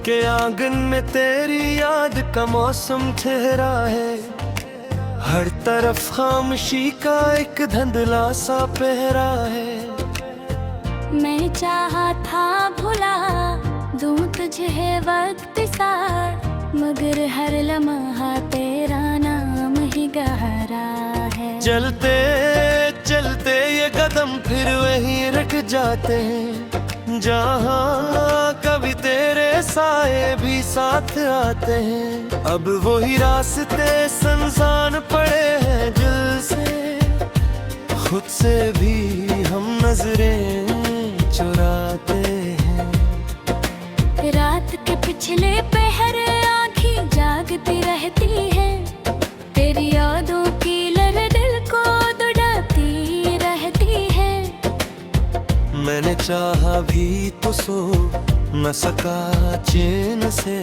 के आंगन में तेरी याद का मौसम ठहरा है। हर तरफ खामोशी का एक धुंधला सा पहरा है। मैं चाहा था भुला दूं तुझे वक्त सा, मगर हर लम्हा तेरा नाम ही गहरा है। चलते चलते ये कदम फिर वहीं रख जाते हैं, जहाँ कभी तेरे साए भी साथ आते हैं। अब वही रास्ते सुनसान पड़े हैं दिल से, खुद से भी हम नजरें चुराते हैं। रात के पिछले पहर आँखें जागती रहती है, तेरी यादों की लहर दिल को दुड़ाती रहती है। मैंने चाहा भी तो सो न सका चैन से,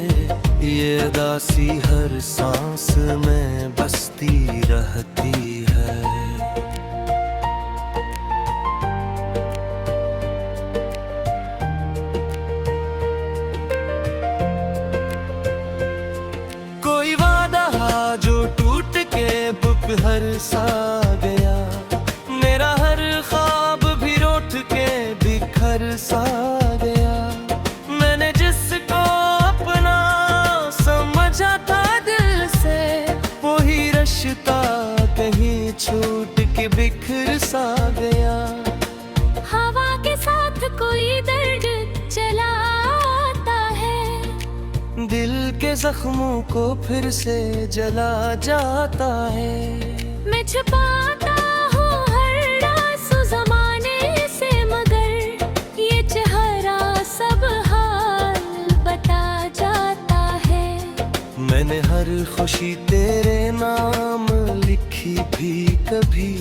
ये दासी हर सांस में बसती रहती है। कोई वादा जो टूट के बिखर सा गया, मेरा हर ख्वाब भी रूठ के बिखर सा गया। मैंने जिसको अपना समझा था दिल से, वही रिश्ता कहीं छूट के बिखर सा गया। हवा के साथ कोई दर्द चला आता है, दिल के जख्मों को फिर से जला जाता है। मैं छुपाता हूँ हर आंसू ज़माने से, मगर ये चेहरा सब हाल बता जाता है। मैंने हर खुशी तेरे नाम लिखी भी कभी,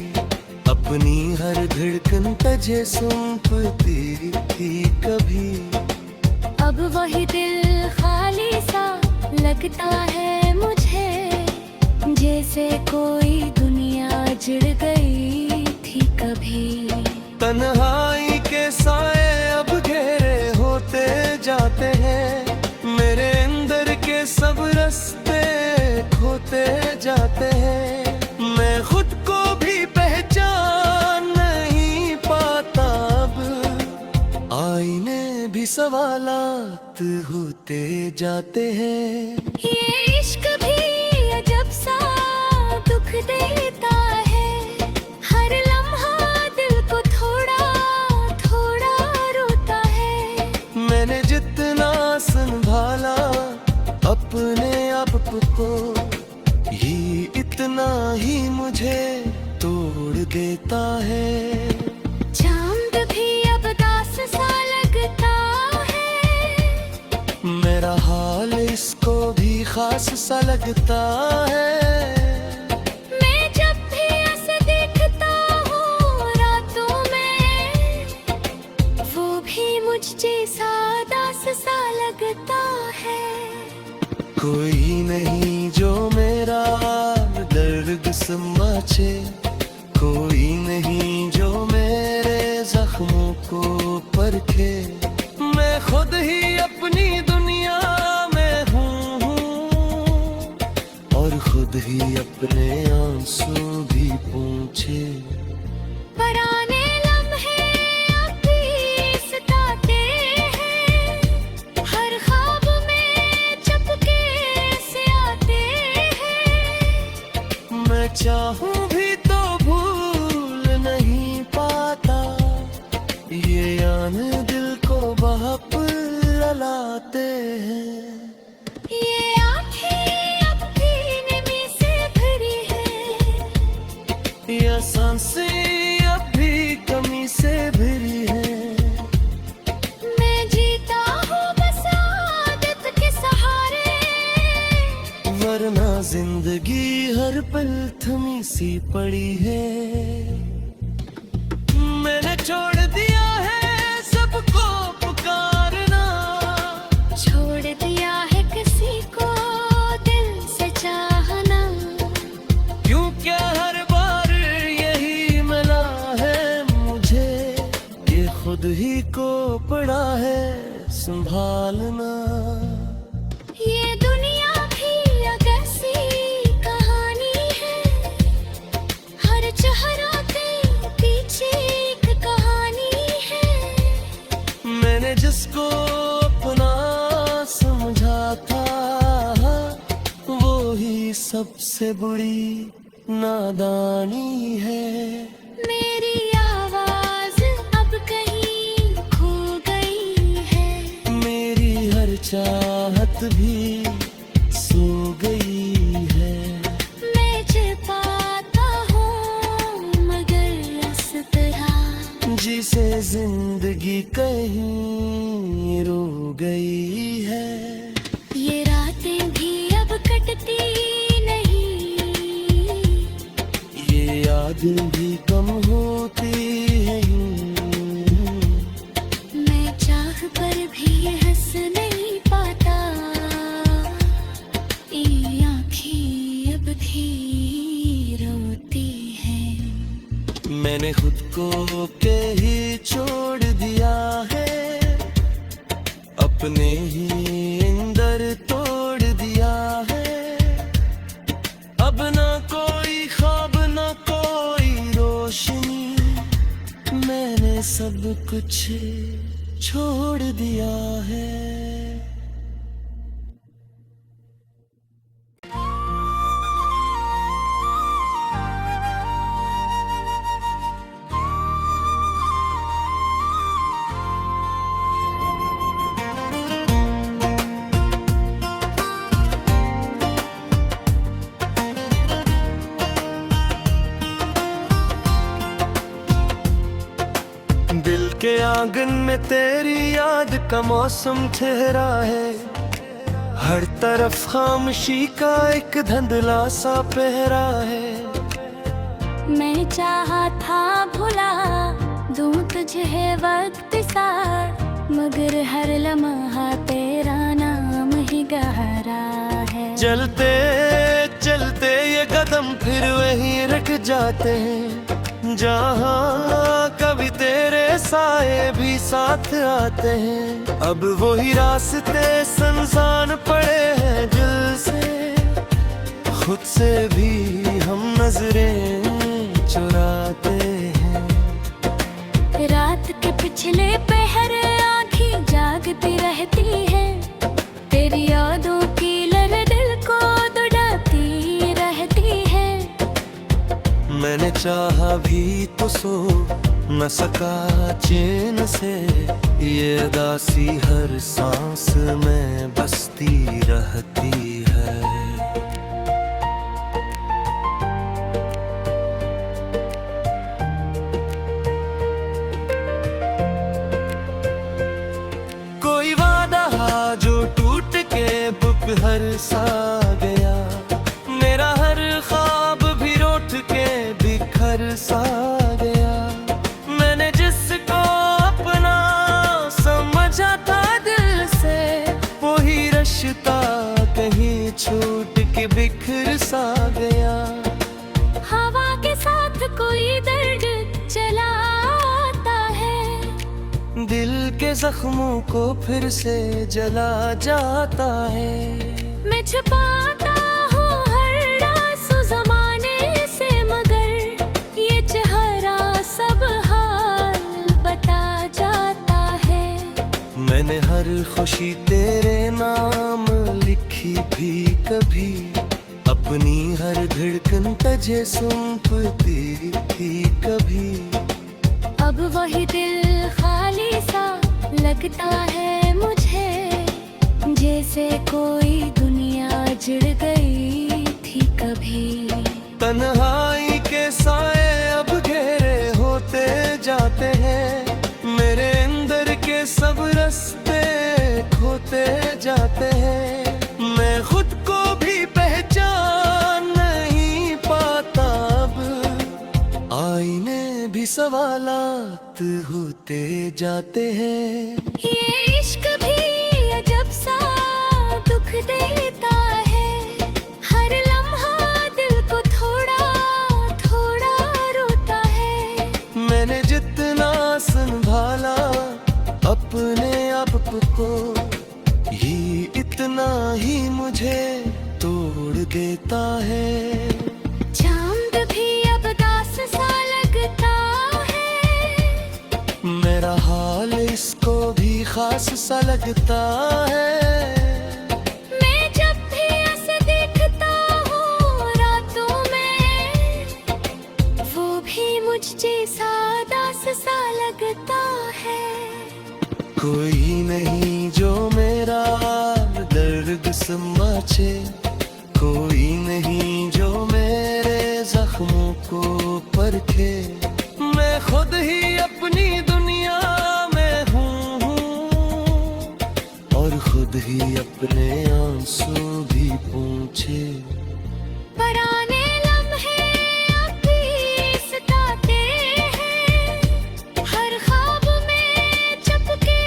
अपनी हर धड़कन तुझे सुनती थी कभी। अब वही दिल खाली सा लगता है मुझे, जैसे कोई दुनिया जुड़ गई थी कभी। तन्हाई के साए अब घेरे होते जाते हैं, मेरे अंदर के सब रास्ते खोते जाते हैं। मैं खुद को भी पहचान नहीं पाता अब, आईने भी सवालात होते जाते हैं। ये इश्क भी अजब सा दुख देता है, हर लम्हा दिल को थोड़ा थोड़ा रोता है। मैंने जितना संभाला अपने आप को, ये इतना ही मुझे तोड़ देता है। चांद भी अब दास सा लगता है, मेरा हाल इसको भी खास सा लगता है। मैं जब भी ऐसे देखता हूँ रातों में, वो भी मुझ जैसा दास सा लगता है। कोई नहीं जो मेरा दर्द समझे, कोई नहीं जो मेरे जख्मों को परखे। मैं खुद ही अपनी दुनिया में हूँ, और खुद ही अपने आंसू भी पूछे। पुराने लम्हे अब भी सताते हैं, हर ख्वाब में चुपके से आते हैं। मैं चाहूँ भी तो भूल नहीं पाता, ये यान दिल को बहुत ललाते हैं। ये आँखें अब भी नमी से भरी है, ये सांसें अब भी कमी से भरी हैं। मैं जीता हूँ बस आदत के सहारे, वरना जिंदगी हर पल थमी सी पड़ी है। मैंने छोड़ दिया है सबको पुकारना, छोड़ दिया है किसी को दिल से चाहना। क्यों क्या हर बार यही मिला है मुझे, ये खुद ही को पड़ा है संभालना। चेहरा के पीछे एक कहानी है। मैंने जिसको अपना समझा था वो ही सबसे बुरी नादानी है। मेरी आवाज अब कहीं खो गई है। मेरी हर चाहत भी सो गई है। मैं छिपाता हूँ मगर इस तरह जिसे जिंदगी कहीं रो गई है। ये रातें भी अब कटती नहीं। ये यादें भी कम होती हैं। मैं चाह कर भी हंस नहीं पाता। ये आँखें अब भी रोती हैं। मैंने खुद को के ही छोड़ दिया है। अपने ही अंदर तोड़ दिया है। अब ना कोई ख्वाब ना कोई रोशनी। मैंने सब कुछ छोड़ दिया है। दिल के आंगन में तेरी याद का मौसम ठहरा है। हर तरफ खामोशी का एक धुंधला सा पहरा है। मैं चाहा था भुला दूं तुझे वक्त सा, मगर हर लम्हा तेरा नाम ही गहरा है। चलते चलते ये कदम फिर वहीं रख जाते हैं, जहाँ कभी तेरे साए भी साथ आते हैं। अब वही रास्ते सुनसान पड़े हैं दिल से, खुद से भी हम नजरें चुराते हैं। रात के पिछले पहर आँखें जागती रहती है, तेरी यादों की लहर दिल को दुड़ाती रहती है। मैंने चाहा भी तो सो न सका चैन से, ये उदासी हर सांस में बसती रहती है। कोई वादा जो टूट के बिखर सा गया, मेरा हर ख्वाब भी रूठ के बिखर सा गया। मैंने जिसको अपना समझा था दिल से, वही रिश्ता कहीं छूट के बिखर सा गया। हवा के साथ कोई दर्द चला आता है, दिल के जख्मों को फिर से जला जाता है। मैं छुपाता हूँ हर आंसू ज़माने से, मगर ये चेहरा सब हाल बता जाता है। मैंने हर खुशी तेरे नाम लिखी भी कभी, अपनी हर धड़कन तुझे सुनती थी कभी। अब वही दिल खाली सा लगता है मुझे, जैसे कोई दुनिया जुड़ गई थी कभी। तन्हाई के साए अब घेरे होते जाते हैं, मेरे अंदर के सब रास्ते खोते जाते हैं। मैं खुद को भी पहचान नहीं पाता अब, आईने भी सवालात होते जाते हैं। ये इश्क भी अजब सा दुख देता है, हर लम्हा दिल को थोड़ा थोड़ा रोता है। मैंने जितना संभाला अपने आप को, ये इतना ही मुझे तोड़ देता है। चांद भी अब दास सा लगता है। मैं जब भी ऐसे देखता हूँ रातों में, वो भी मुझ जैसा दास सा लगता है। कोई नहीं जो मेरा दर्द समझे, कोई नहीं जो मेरे जख्मों को परखे। मैं खुद ही अपनी दुनिया में हूँ और खुद ही अपने आंसू भी पूछे। पुराने लम्हे अब भी सताते हैं, हर ख्वाब में चपके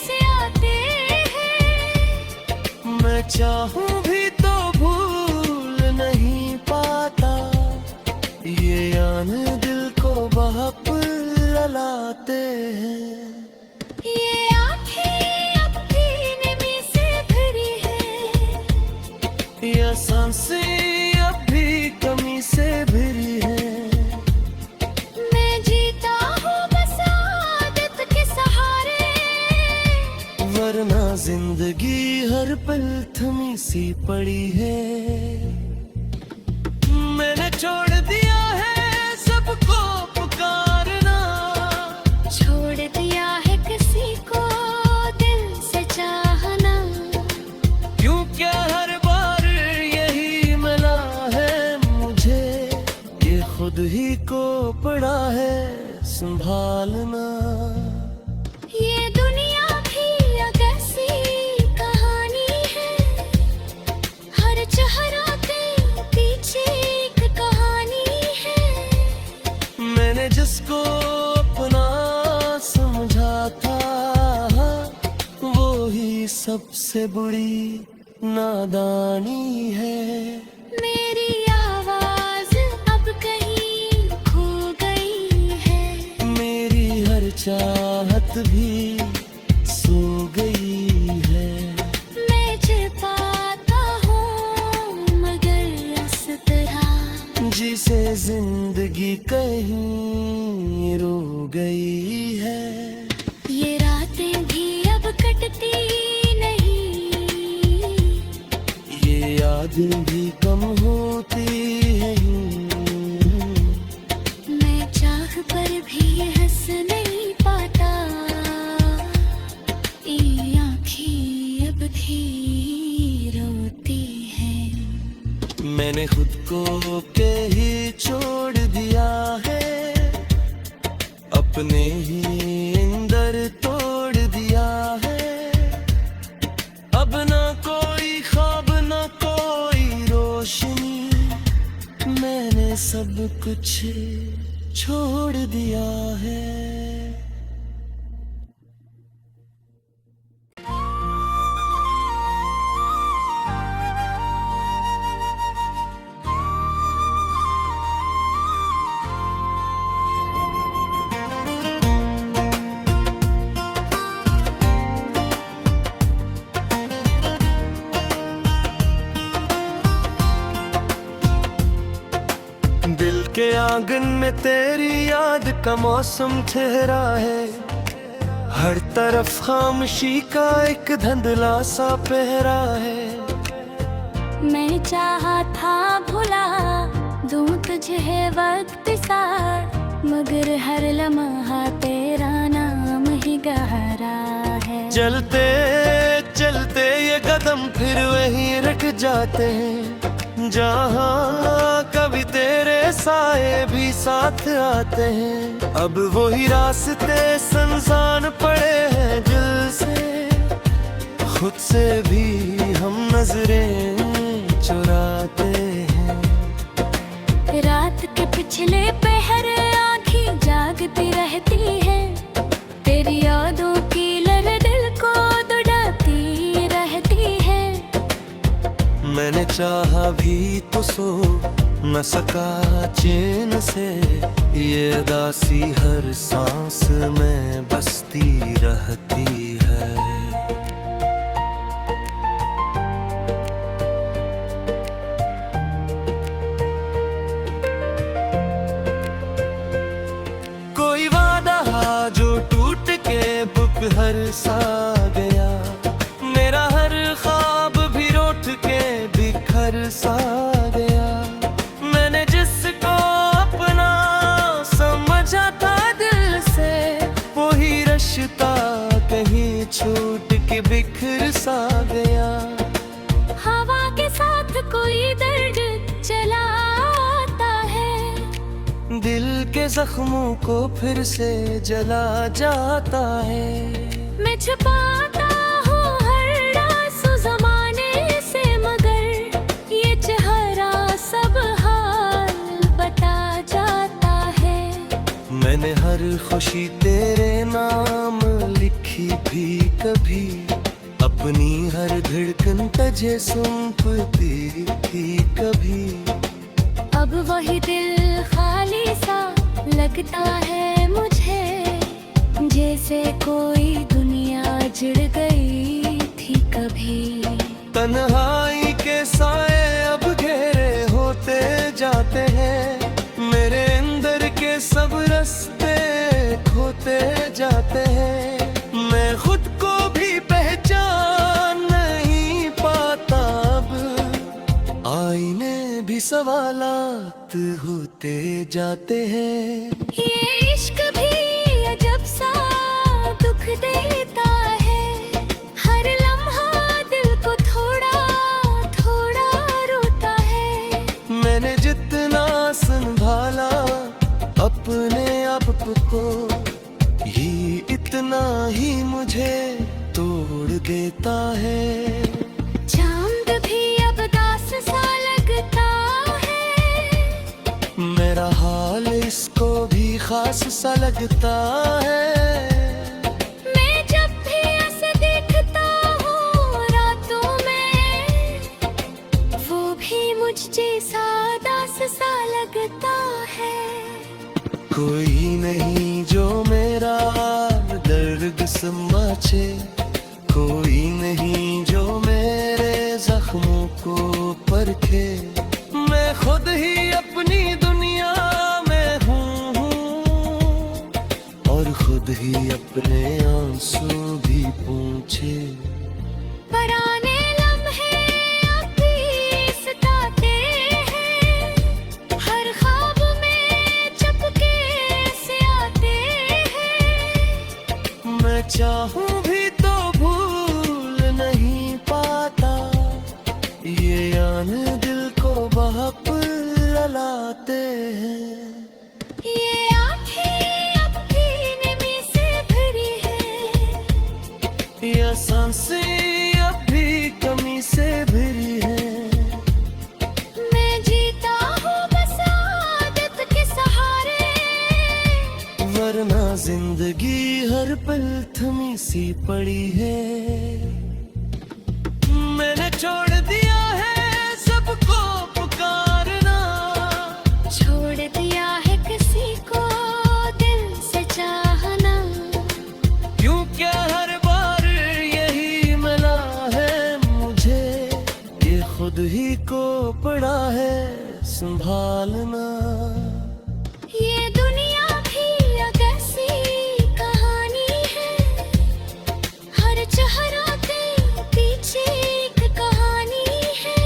से आते हैं। मैं चाहूँ भी तो भूल नहीं पाता, ये यान दिल को बहप ललाते हैं। ये आँखें अब भी नमी से भरी है, ये सांसें अब भी कमी से भरी है। मैं जीता हूँ बस आदत के सहारे, वरना जिंदगी हर पल थमी सी पड़ी है। मैंने छोड़ दिया है सबको पुकारना, छोड़ दिया है किसी को दिल से चाहना। क्यों क्या हर बार यही मिला है मुझे, ये खुद ही को पड़ा है संभालना। ये दुनिया भी एक ऐसी कहानी है, हर चेहरा के पीछे एक कहानी है। मैंने जिसको अपना समझा था, वो ही सबसे बुरी नादानी है। मेरी आवाज अब कहीं खो गई है, मेरी हर चाहत भी सो गई है। मैं छिपाता हूँ मगर इस तरह जिसे जिंदगी कहीं रो गई है। ये रातें भी अब कटती नहीं, ये यादें भी कम होती हैं। मैं चाह कर भी हंस नहीं पाता, ये आँखें अब भी रोती हैं। मैंने खुद को के ही छोड़ दिया है, अपने ही अंदर तोड़ दिया है। अब ना कोई ख्वाब ना कोई रोशनी, मैंने सब कुछ छोड़ दिया है। दिल के आंगन में तेरी याद का मौसम ठहरा है, हर तरफ खामोशी का एक धुंधला सा पहरा है। मैं चाहा था भुला दूं तुझे वक्त सा, मगर हर लम्हा तेरा नाम ही गहरा है। चलते चलते ये कदम फिर वहीं रख जाते हैं, जहाँ कभी तेरे साए भी साथ आते हैं। अब वही रास्ते सुनसान पड़े हैं दिल से, खुद से भी हम नजरें चुराते हैं। रात के पिछले पहर आँखें जागती रहती है, तेरी यादों की लहर दिल को दुड़ाती रहती है। मैंने चाहा भी तो सो न सका चैन से, ये दासी हर सांस में बसती रहती है। कोई वादा जो टूट के बुक हर सा गया, के जख्मों को फिर से जला जाता है। मैं छुपाता हूँ हर आंसू ज़माने से, मगर ये चेहरा सब हाल बता जाता है। मैंने हर खुशी तेरे नाम लिखी भी कभी, अपनी हर धड़कन तुझे सौंपती थी कभी। अब वही दिल खाली सा लगता है मुझे, जैसे कोई दुनिया जुड़ गई थी कभी। तन्हाई के साए अब गहरे होते जाते हैं, मेरे अंदर के सब रास्ते खोते जाते हैं। मैं खुद को भी पहचान नहीं पाता अब, आईने भी सवालात होते जाते हैं। ये इश्क भी अजब सा दुख देता है, हर लम्हा दिल को थोड़ा थोड़ा रोता है। मैंने जितना संभाला अपने आप को, ये इतना ही मुझे तोड़ देता है। चांद भी अब दास सा लगता है, मेरा हाल इसको भी खास सा लगता है। मैं जब भी ऐसे देखता हूँ रातों में, वो भी मुझ जैसा दास सा लगता है। कोई नहीं जो मेरा दर्द समझे, कोई नहीं जो मेरे जख्मों को परखे। मैं खुद ही अपनी दुनिया में हूँ, और खुद ही अपने आंसू भी पूछे। पुराने लम्हे अब भी सताते हैं, हर ख्वाब में चुपके से आते हैं। मैं चाहूँ भी तो भूल नहीं पाता, ये यान दिल को बहक ललाते हैं। ये आँखें अब भी नमी से भरी है, ये सांसें अब भी कमी से भरी है। मैं जीता हूँ बस आदत के सहारे, वरना जिंदगी हर पल थमी सी पड़ी है। मैंने छोड़ दिया है सबको पुकारना, छोड़ दिया है किसी को दिल से चाहना। क्यों क्या हर बार यही मिला है मुझे, ये खुद ही को पड़ा है संभालना। ये दुनिया भी एक ऐसी कहानी है, हर चेहरा के पीछे एक कहानी है।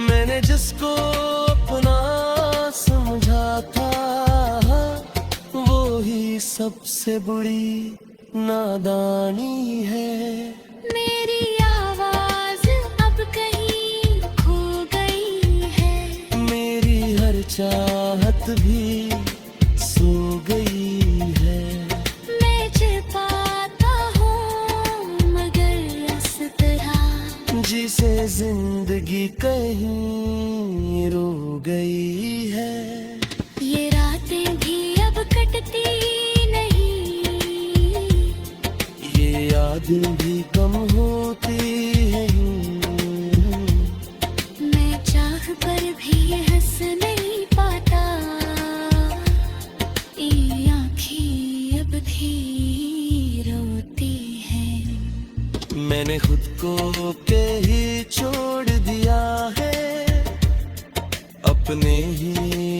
मैंने जिसको अपना समझा था, वो ही सबसे बुरी नादानी है। मेरी आवाज अब कहीं खो गई है, मेरी हर चाहत भी सो गई है। मैं छिपाता हूँ मगर इस तरह, जिसे जिंदगी कहीं रो गई है। ये रातें भी अब कटती नहीं, ये यादें भी कम होती हैं। मैं चाह कर भी हंस नहीं पाता, ये आँखें अब भी रोती हैं। मैंने खुद को के ही छोड़ दिया है, अपने ही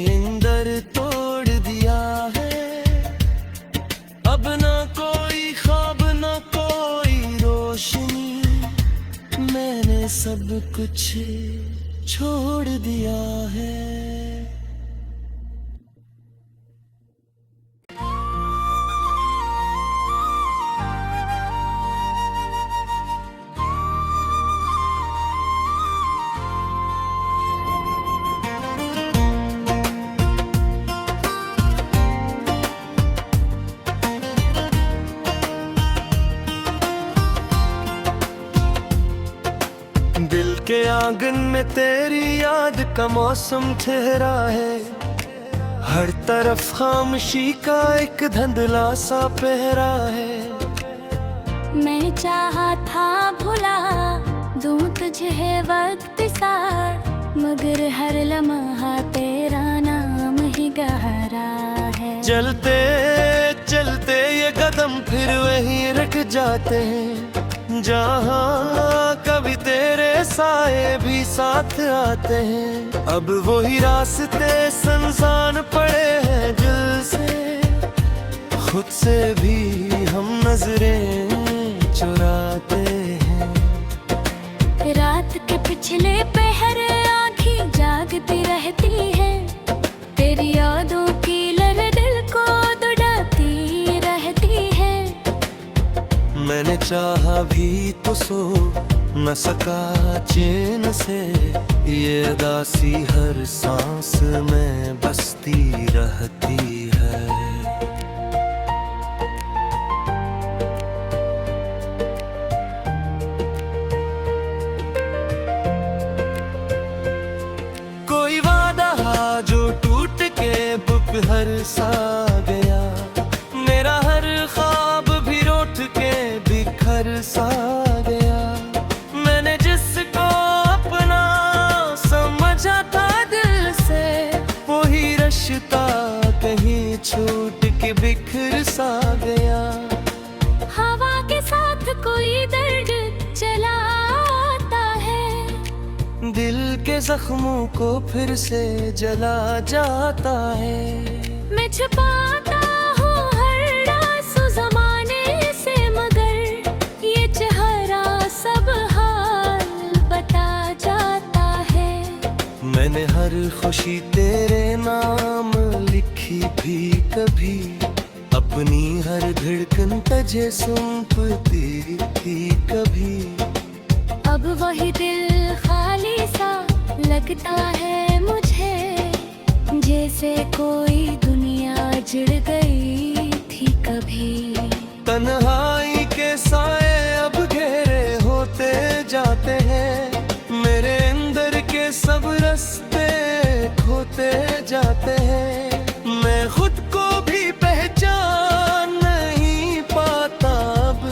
अंदर तोड़ दिया है। अब ना कोई ख्वाब ना कोई रोशनी, मैंने सब कुछ छोड़ दिया है। के आंगन में तेरी याद का मौसम ठहरा है। हर तरफ खामोशी का एक धुंधला सा पहरा है। मैं चाहा था भुला दूं तुझे वक्त सा, मगर हर लम्हा तेरा नाम ही गहरा है। चलते चलते ये कदम फिर वहीं रख जाते हैं, जहाँ कभी तेरे साए भी साथ आते हैं। अब वही रास्ते सुनसान पड़े हैं दिल से, खुद से भी हम नजरें चुराते हैं। रात के पिछले पहर आँखें जागती रहती है, तेरी यादों की लहर दिल को दुड़ाती रहती है। मैंने चाहा भी तो सो न सका चैन से, ये दासी हर सांस में बसती रहती है। कोई वादा जो टूट के बिखर सा गया, मेरा हर ख्वाब भी रूठ के बिखर सा गया। मैंने जिसको अपना समझा था दिल से, वही रिश्ता कहीं छूट के बिखर सा गया। हवा के साथ कोई दर्द चला आता है, दिल के जख्मों को फिर से जला जाता है। मैं छुपाता हूँ हर आंसू ज़माने से, मगर ये चेहरा सब हाल बता जाता है। मैंने हर खुशी तेरे नाम लिखी भी कभी, अपनी हर धड़कन तुझे सुनती थी कभी। अब वही दिल खाली सा लगता है मुझे, जैसे कोई दुनिया जुड़ गई थी कभी। तन्हाई के साए अब घेरे होते जाते हैं, मेरे अंदर के सब रास्ते खोते जाते हैं। मैं खुद को भी पहचान नहीं पाता अब,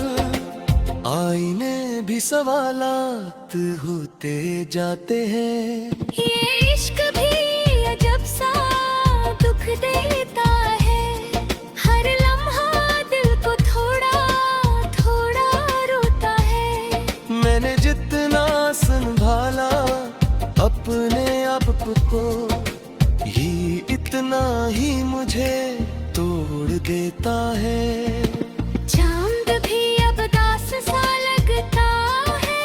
आईने भी सवालात होते जाते हैं। ये इश्क भी अजब सा दुख देता है, हर लम्हा दिल को थोड़ा थोड़ा रोता है। मैंने जितना संभाला अपने आप को, ये इतना ही मुझे तोड़ देता है। चांद भी अब दास सा लगता है,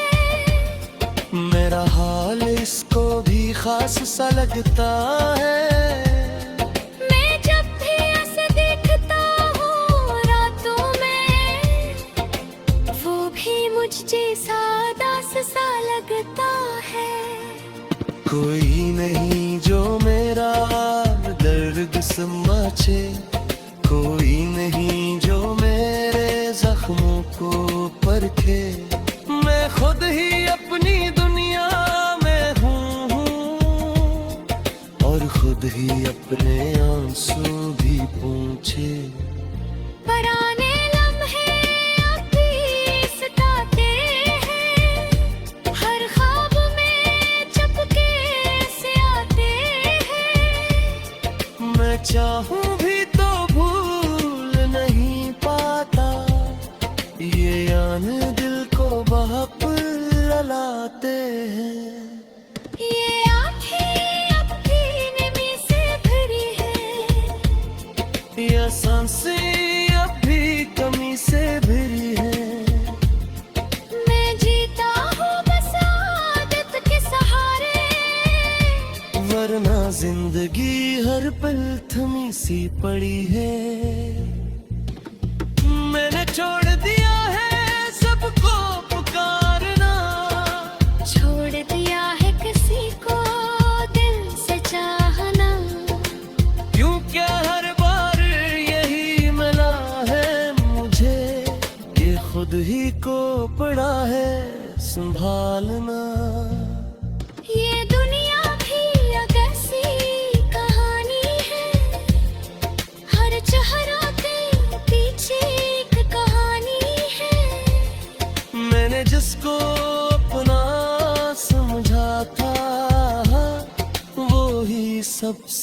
मेरा हाल इसको भी खास सा लगता है। मैं जब भी ऐसे देखता हूँ रातों में, वो भी मुझ जैसा दास सा लगता है। कोई नहीं जो मेरा दर्द समझे, कोई नहीं जो मेरे जख्मों को परखे। मैं खुद ही अपनी दुनिया में हूँ, और खुद ही अपने आंसू भी पूछे। पुराने लम्हे अब भी सताते हैं, हर ख्वाब में चुपके से आते हैं। मैं चाहूँ भी तो भूल नहीं पाता, ये यान दिल को बहुत ललाते हैं। ये आँखें अब भी से भरी है, ये सांसें अब भी कमी से भरी हैं। मैं जीता हूँ बस आदत के सहारे, वरना जिंदगी हर पल थमी सी पड़ी है। मैंने छोड़ दिया है सबको पुकारना, छोड़ दिया है किसी को दिल से चाहना। क्यों क्या हर बार यही मिला है मुझे, कि खुद ही को पड़ा है संभालना।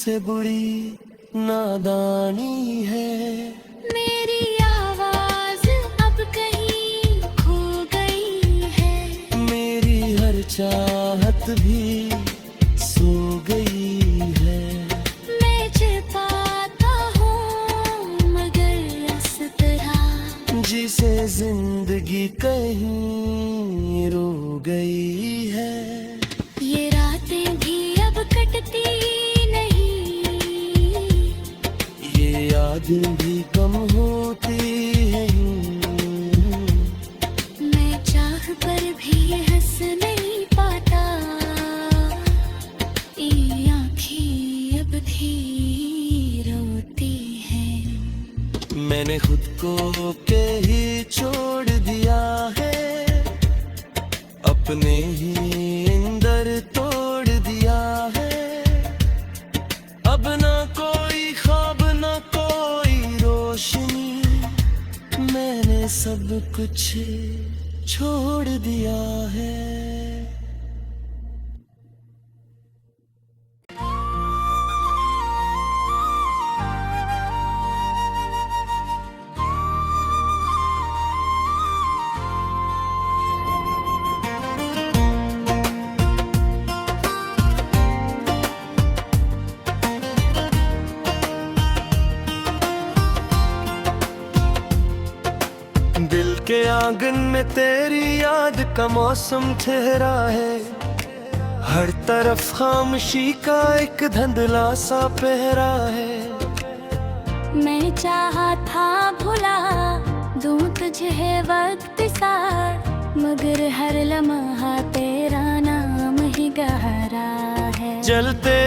मुझसे बुरी नादानी है। मेरी आवाज अब कहीं खो गई है, मेरी हर चाहत भी सो गई है। मैं चाहता हूँ मगर इस तरह जिसे जिंदगी कहीं रो गई है। ये रातें भी अब कटती नहीं, ये यादें भी कम होती हैं। मैं चाह कर भी हंस नहीं पाता, ये आँखें अब भी रोती हैं। मैंने खुद को के ही छोड़ दिया है, अपने ही अंदर तोड़ दिया है। अब ना कोई ख्वाब ना कोई रोशनी, मैंने सब कुछ छोड़ दिया है। दिल के आंगन में तेरी याद का मौसम ठहरा है। हर तरफ खामोशी का एक धुंधला सा पहरा है। मैं चाहा था भुला दूं तुझे वक्त सा, मगर हर लम्हा तेरा नाम ही गहरा है। चलते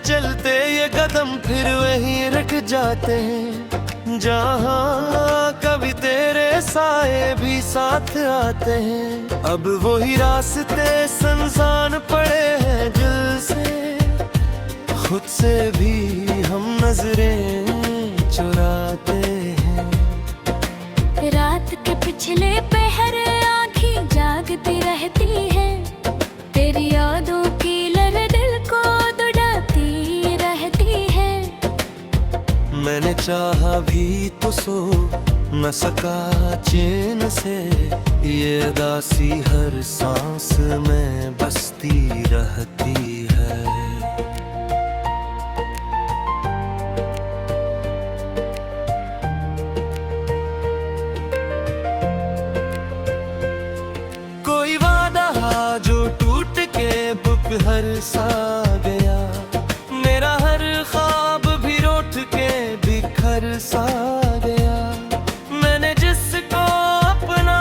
चलते ये कदम फिर वहीं रख जाते हैं, जहाँ कभी तेरे साए भी साथ आते हैं। अब वही रास्ते सुनसान पड़े हैं दिल से, खुद से भी हम नजरें चुराते हैं। रात के पिछले पहर आँखें जागती रहती है, तेरी यादों की लहर दिल को दुड़ाती रहती है। मैंने चाहा भी तो सो न सका चैन से, ये दासी हर सांस में बसती रहती है। कोई वादा जो टूट के बिखर सा गया, मेरा हर ख्वाब भी रूठ के बिखर सा गया। मैंने जिसको अपना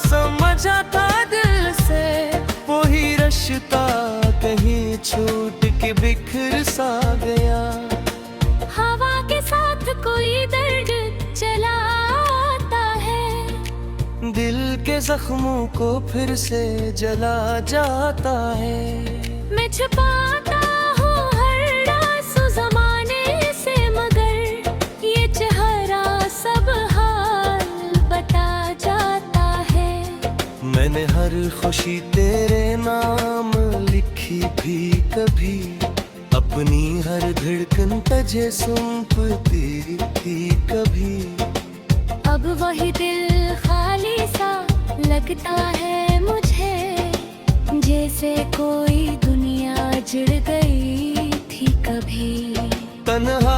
समझा था दिल से, वही रिश्ता कहीं छूट के बिखर सा गया। हवा के साथ कोई दर्द चला आता है, दिल के जख्मों को फिर से जला जाता है। मैं छुपाता हूँ हर आंसू ज़माने से, मगर ये चेहरा सब हाल बता जाता है। मैंने हर खुशी तेरे नाम लिखी भी कभी, अपनी हर धड़कन तुझे सौंपती थी कभी। अब वही दिल खाली सा लगता है मुझे, जैसे कोई दुनिया जुड़ गई थी कभी। तन्हा